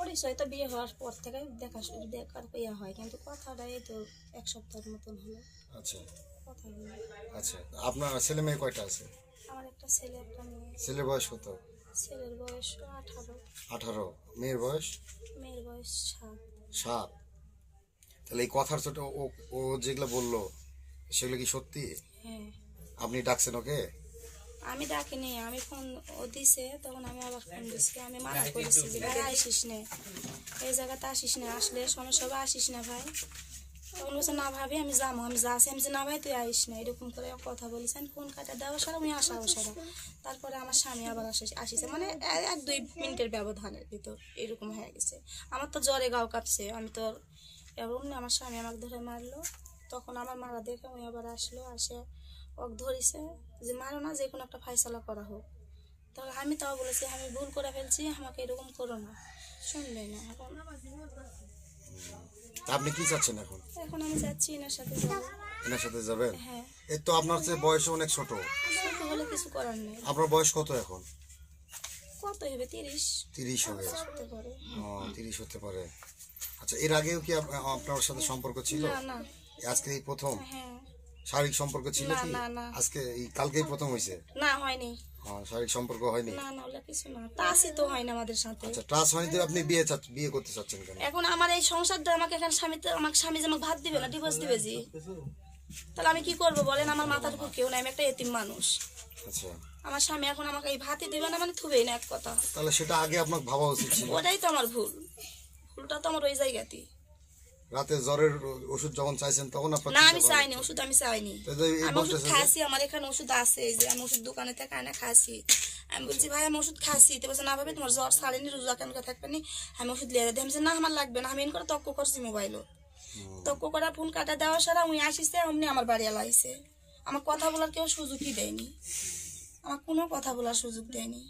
পরিচয় তো বিয়ে হওয়ার পর থেকে দেখার ইয়া হয়, কিন্তু কথাটা এই তো 1 সপ্তাহের মতন হলো। আচ্ছা কথা হলো। আচ্ছা, আপনার ছেলে মেয়ে কয়টা আছে? আমার একটা ছেলে একটা মেয়ে। ছেলের বয়স কত? ছেলের বয়স 18, 18। মেয়ের বয়স? মেয়ের বয়স 7। 7। তাহলে এই কথার ছোট ও ও যেগুলো বললো সেগুলো কি সত্যি? হ্যাঁ, আপনি ডাকছেন ওকে? আমি ডাকিনি, আমি ফোন ও দিছে, তখন আমি আবার ফোন দিছি, আমি মানা করেছি যে ভাই আসিস না, এই জায়গাতে আসিস না, আসলে সমস্যা হবে, আসিস না ভাই। তখন বলছে না ভাবি আমি যাবো, আমি যাচ্ছি, আমি না ভাই তুই আইস না, এরকম করে কথা বলেছেন। ফোন কাটা দেওয়া সারা আমি আসা সারা। তারপরে আমার স্বামী আবার আসিছে, মানে 1-2 মিনিটের ব্যবধানের ভিতর এরকম হয়ে গেছে। আমার তো জ্বরে গাও কাঁপছে, আমি তো এমন আমার স্বামী আমাকে ধরে মারলো। তখন আমার মারা দেখে উনি আবার আসলো, আসে ওক ধরিছে যে মারো না, যে কোনো একটা ফাইসলা করা হোক। তখন আমি তাও বলেছি আমি ভুল করে ফেলছি, আমাকে এরকম করো না, শুনবে না। এখন আপনি কি চাচ্ছেন এখন? এখন আমি যাচ্ছি এনার সাথে যাবো। এনার সাথে যাবেন? হ্যাঁ, এই তো আপনার চেয়ে বয়স অনেক ছোট। ছোট হলে কিছু করার নেই। আপনার বয়স কত এখন? কত হবে 30 30 হবে। হতে পারে। 30 হতে পারে। আচ্ছা, এর আগেও কি আপনার সাথে সম্পর্ক ছিল? না না। আজকে এই প্রথম? হ্যাঁ। শারীরিক সম্পর্ক ছিল না কি? না না। আজকে এই কালকেই প্রথম হয়েছে? না হয়নি। শারীরিক সম্পর্ক হয়নি? না না, ওগুলা কিছু না, তাসই তো হয় না আমাদের সাথে। আচ্ছা, ট্রাস্ট হয়নি তো আপনি বিয়ে করতে চাচ্ছেন কেন? এখন আমার এই সংসারটা, আমাকে এখানে আমাকে স্বামী যে আমাকে ভাত দিবে না, ডিভোর্স দিবে জি, তাহলে আমি কি করবো বলেন? আমার মাথার উপর কেউ নাই, আমি একটা এতিম মানুষ। আচ্ছা, আমার স্বামী এখন আমাকে এই ভাতই দিবে না, মানে থুবেই না, এক কথা। তাহলে সেটা আগে আপনার ভাবা উচিত ছিল। ওটাই তো আমার ভুল, ভুলটা তো আমার ওই জায়গাতেই। রাতে জ্বরের ওষুধ যখন চাইছেন তখন আপনার না আমি চাইনি ওষুধ, আমি চাইনি, আমি ওষুধ বলতেছেন খাসি, আমার এখানে ওষুধ আছে, এই যে আমি ওষুধ দোকানে থেকে আনা খাসি। আমি বলছি ভাই আমি ওষুধ খাসি, তো বলছে না ভাবি তোমার জ্বর ছাড়েনি, রোজা কেন থাকবে নি, আমি ওষুধ লিয়ে দিই। আমি বলছি না আমার লাগবে না, আমি এন করে তক্ক করছি মোবাইলও, তক্ক করা ফোন কাটা দেওয়া সারা উনি আসিছে, অমনি আমার বাড়ি আলাইছে। আমার কথা বলার কেউ সুযোগই দেয়নি, আমার কোনো কথা বলার সুযোগ দেয়নি।